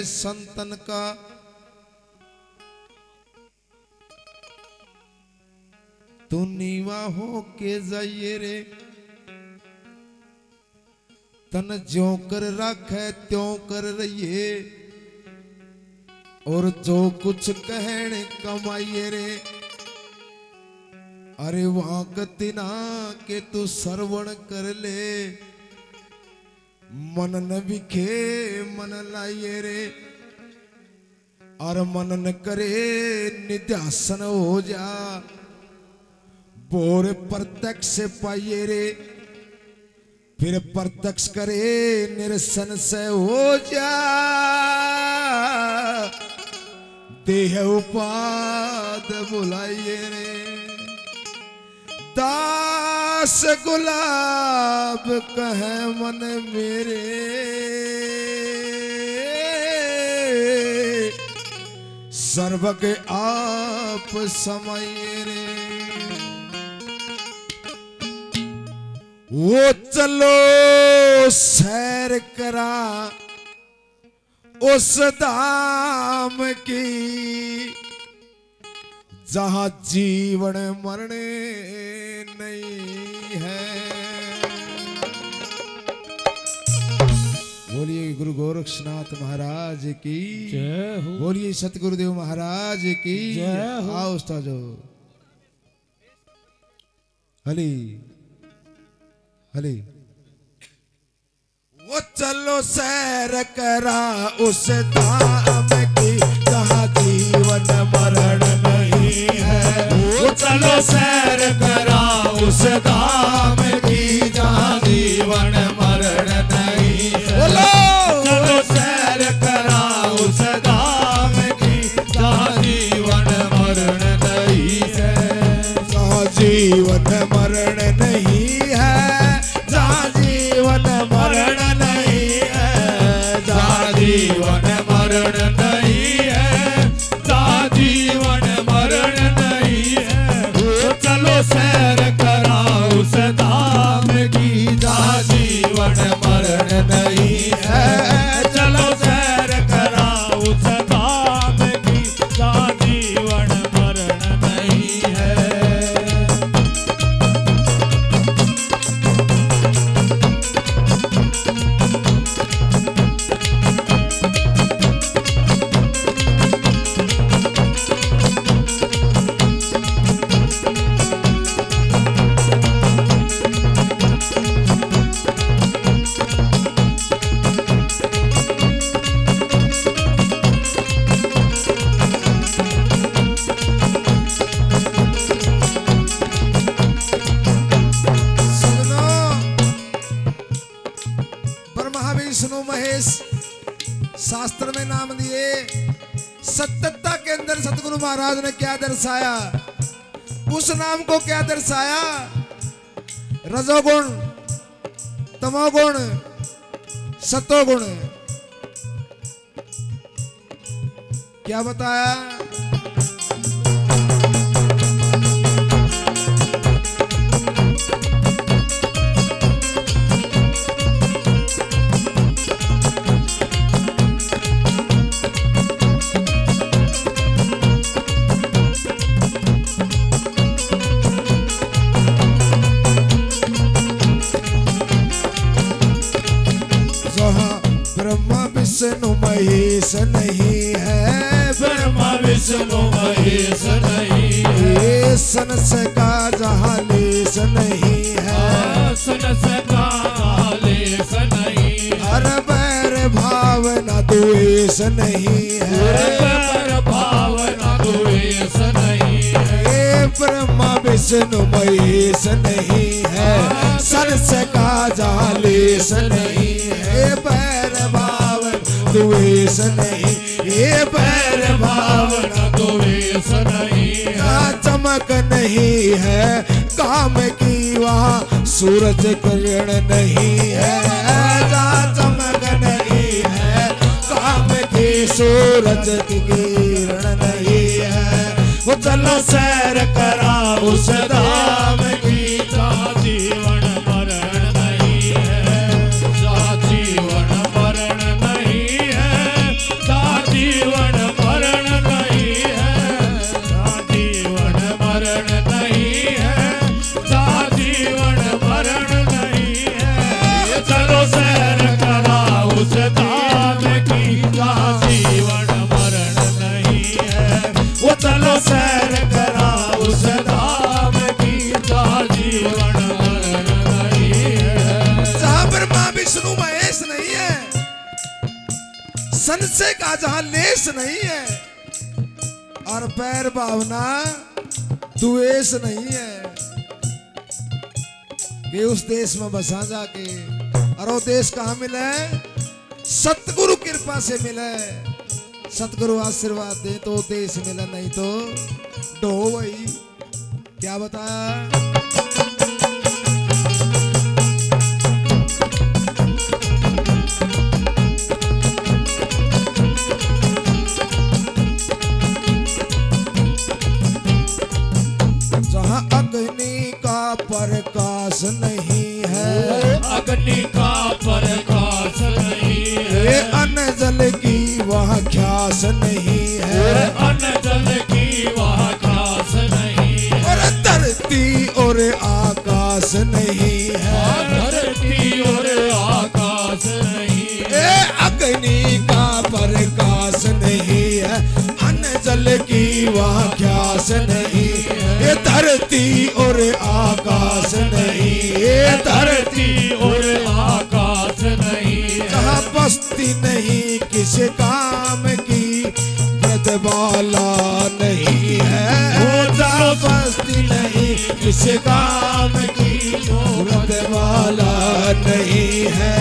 संतन का। तू नीवा हो के जाइए रे, तन ज्यों कर राखे त्यों कर रहिए, और जो कुछ कहने कमाइए रे। अरे वहां कतिना के तू श्रवण कर ले, मन न विखे मन लाइए रे। और मन न करे निध्यासन हो जा, बोर प्रत्यक्ष पाइए रे। फिर प्रत्यक्ष करे निरसन से हो जा, देह उपाद बुलाइए रे। दास गुलाब कहे मन मेरे, सर्व के आप समाइए रे। वो चलो सैर करा उस धाम की, जहां जीवन मरण नहीं है। बोलिए गुरु गोरक्षनाथ महाराज की जय हो। बोलिए सतगुरुदेव महाराज की जय हो। आओ उस्तादो हली हली। वो चलो सैर करा उस धाम की, जहाँ जीवन मरण नहीं है। वो चलो सैर करा उस धाम की, जहाँ जीवन मरण नहीं है। बोलो चलो सैर करा उस धाम की, जहाँ जीवन मरण नहीं है। जहाँ जीवन मरण नहीं है, जहाँ जीवन मरण नहीं है, जहाँ जीवन मरण नहीं है, जहाँ जीवन मरण नहीं है। वो चलो सैर करा उस धाम की, जहाँ जीवन मरण नहीं है। चलो सैर करा उस धाम की, जहाँ जीवन मरण नहीं है। विष्णु महेश शास्त्र में नाम दिए। सत्यता के अंदर सतगुरु महाराज ने क्या दर्शाया, उस नाम को क्या दर्शाया? रजोगुण, तमोगुण, सतोगुण। क्या बताया? ब्रह्मा विष्णु महेश नहीं है, ब्रह्मा विष्णु महेश नहीं है। सन सका जहाँ लेस नहीं है, सन सका लेस नहीं है। हर बैर भावना द्वेष नहीं है, बैर भावना द्वेष नहीं है। ब्रह्मा विष्णु महेश नहीं है, सन सका जहाँ लेस नहीं है। बैर भावना द्वेष नहीं, ये बैर भावना द्वेष नहीं है। चमक नहीं है काम की, वहाँ सूरज किरण नहीं है। जहाँ चमक नहीं है काम की, सूरज की किरण नहीं है। वो चलो सैर करा उस धाम की, जहाँ जीवन मरण नहीं है, जहाँ जीवन मरण नहीं है। देश नहीं है, संशय का जहां लेस नहीं है, और पैर भावना द्वेष नहीं है कि उस देश में बसा जाके। और वो देश कहाँ मिला है? सतगुरु कृपा से मिला है। सतगुरु आशीर्वाद दे तो देश मिला, नहीं तो डो भाई। क्या बताया? जहाँ अग्नि का प्रकाश नहीं है, अग्नि का प्रकाश नहीं है, अन्न जल की वह ख्यास नहीं है, अन्न जल की वह ख्यास नहीं है, और धरती और आकाश नहीं है, धरती और आकाश नहीं है, अग्नि का प्रकाश नहीं है, अन्न जल की वह ख्यास नहीं है, ये धरती और आकाश नहीं, ये धरती और आकाश नहीं है, जहाँ बस्ती नहीं किसी काम की, व्रतमाला नहीं है, जहाँ बस्ती नहीं किसी काम की, व्रतमाला नहीं है।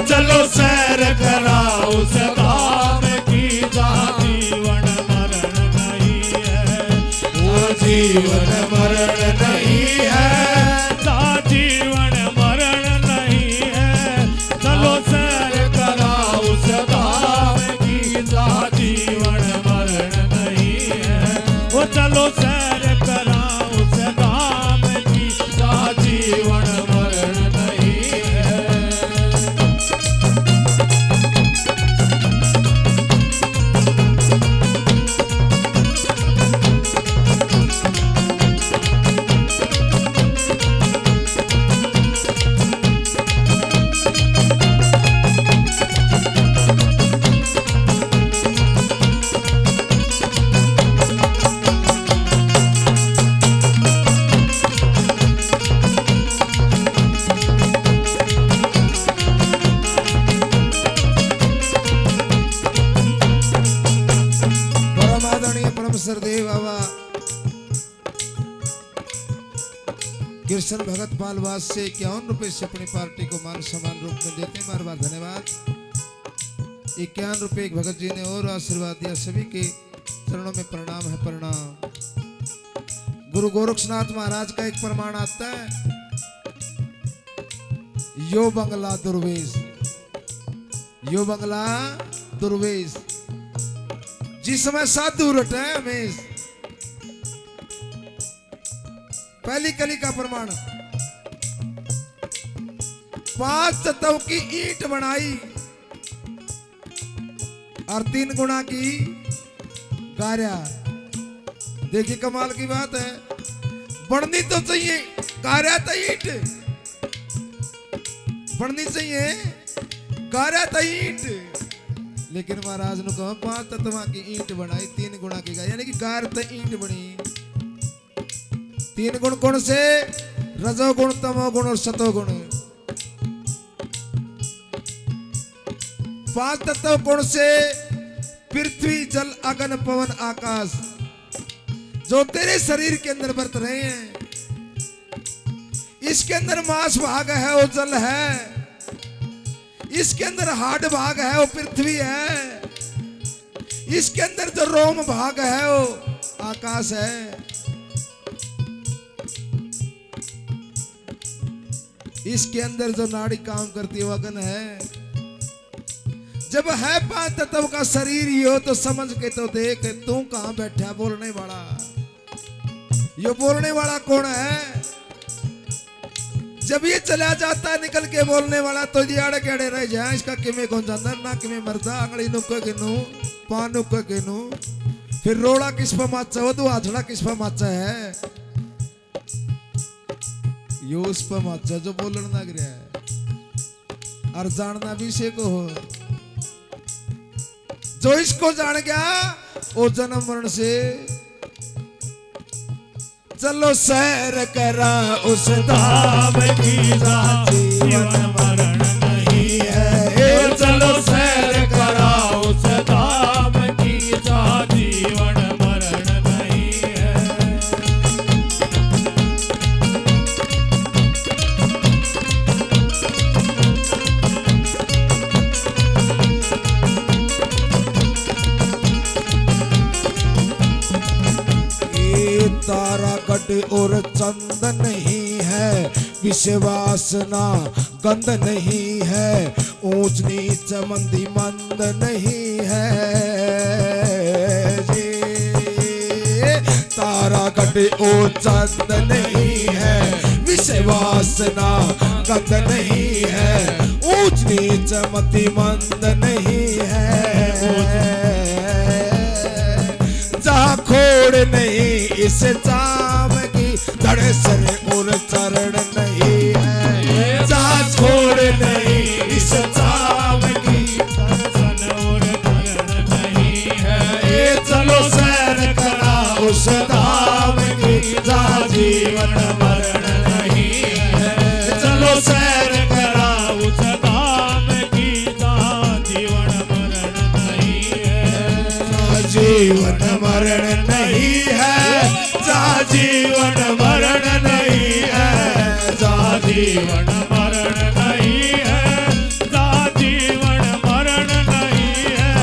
चलो सैर कराओ उस धाम की, जहाँ जीवन मरण नहीं है, वो जीवन मरण नहीं है, जहाँ जीवन मरण नहीं है। चलो सैर कराओ उस धाम की, जहाँ जीवन मरण नहीं है। वो चलो सैर कराओ उस धाम की, जहाँ जीवन मरण नहीं है। सरदेव बाबा कृष्ण भगत पालवास से 51 रुपए से अपनी पार्टी को मान सम्मान रूप में देते हैं। बार बार धन्यवाद। 51 रुपए एक भगत जी ने और आशीर्वाद दिया। सभी के चरणों में प्रणाम है, प्रणाम। गुरु गोरक्षनाथ महाराज का एक प्रमाण आता है, यो बंगला दुर्वेश, यो बंगला दुर्वेश, जिसमें साधु रटे हमेश। पहली कली का प्रमाण, 5 तत्व की ईंट बनाई और 3 गुना की गार्या। देखिए कमाल की बात है, बढ़नी तो चाहिए गार्या तो ईंट, बढ़नी चाहिए गार्या तो ईंट। लेकिन महाराज ने कहा 5 तत्वा की ईंट बनाई, 3 गुणा की गाय, यानी कि गार तो ईंट बनी। 3 गुण कौन से? रजोगुण, तमोगुण और सतोगुण। 5 तत्व कौन से? पृथ्वी, जल, अग्नि, पवन, आकाश, जो तेरे शरीर के अंदर बरत रहे हैं। इसके अंदर मांस भाग है, वो जल है। इसके अंदर हाड भाग है, वो पृथ्वी है। इसके अंदर जो रोम भाग है, वो आकाश है। इसके अंदर जो नाड़ी काम करती है, वो अग्नि है। जब है 5 तत्व का शरीर ही हो तो समझ के तो देख, तू कहां बैठा बोलने वाला। ये बोलने वाला कौन है? जब ये चला जाता है निकल के बोलने वाला, तो ये आड़े के आड़े रह जाए। इसका किमें कौन जाता, ना किमें मरता, अंगड़ी नुक्का गिनू, पान नुक्का गिनू, फिर रोड़ा किस पर माचा हो, तो आछड़ा किस पर माचा है, यो उस पर माचा जो बोलने लग रहा है। और जानना भी इसे को हो, जो इसको जान गया वो जन्म मरण से। चलो सैर करा उस धाम की, जहाँ जीवन मरण नहीं है। तारा गढ़ और चंद नहीं है, विश्वासना गंध नहीं है, ऊंच नीच मंदी मंद नहीं है जी। तारा गढ़ और चंद नहीं है, विश्वासना गंध नहीं है, ऊंच नीच मति मंद नहीं है। जहाँ खोड़ नहीं इस चाम की, धड़ सर और चरण नहीं है। जहाँ खोड़ नहीं इस चाम की, दर्शन और चरण नहीं है। ये चलो सैर करा उस धाम की, जहाँ जीवन मरण नहीं है। चलो सैर करा उस धाम की, जहाँ जीवन मरण नहीं है। जीवन मरण नहीं है, जहाँ जीवन मरण नहीं है। जहाँ जीवन मरण नहीं है, जहाँ जीवन मरण नहीं है।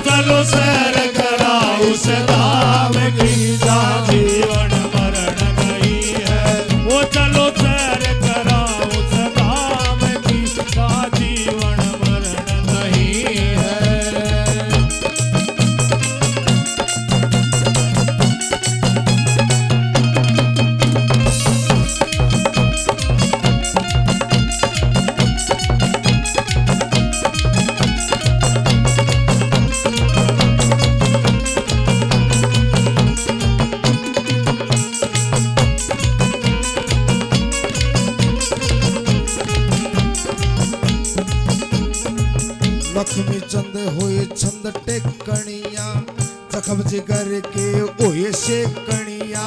चलो सैर करा उस धाम की, जहाँ जीवन मरण नहीं है। वो चलो सैर करा उस धाम की, जहाँ जीवन मरण नहीं है। लक्ष्मी चंद होए छंद टेकणिया, जखम जिगर के होए से कणिया,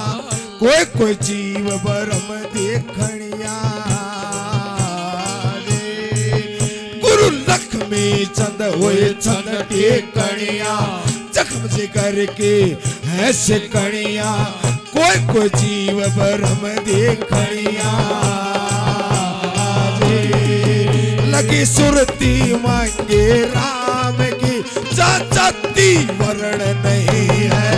कोई कोई जीव बरम देखणिया रे। गुरु लक्ष्मी चंद होए छंद टेकणिया, जखम जिगर के है से कणिया, कोई कोई जीव बरम देखणिया रे। लगी सुरती मांगे राम की, चाचाती वरण नहीं है।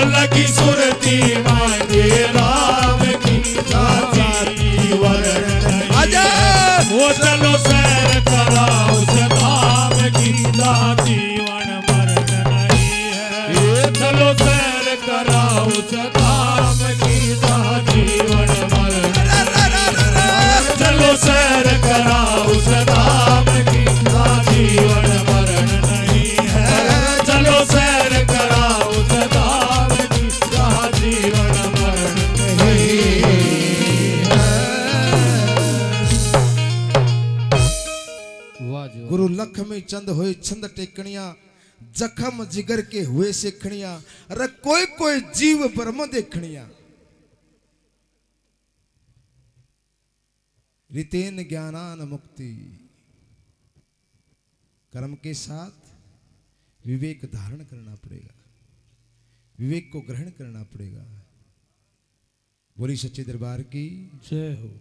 लगी सुरती मांगे राम की, चाचाती वरण नहीं है। वो चलो सैर करा उस धाम की, जहाँ जीवन मरण नहीं है। चलो सैर करा उस धाम की, जहाँ जीवन मरण नहीं है। चलो सैर करा उस धाम की, जहाँ जीवन मरण नहीं है। चलो सैर करा उस धाम की, जहाँ जीवन मरण नहीं है। गुरु लक्ष्मी चंद होए छंद टेकणिया, जखम जिगर के हुए से खणिया, अरे कोई कोई जीव ब्रह्म देखणिया। रितेन ज्ञानान मुक्ति, कर्म के साथ विवेक धारण करना पड़ेगा, विवेक को ग्रहण करना पड़ेगा। बोली सच्चे दरबार की जय हो।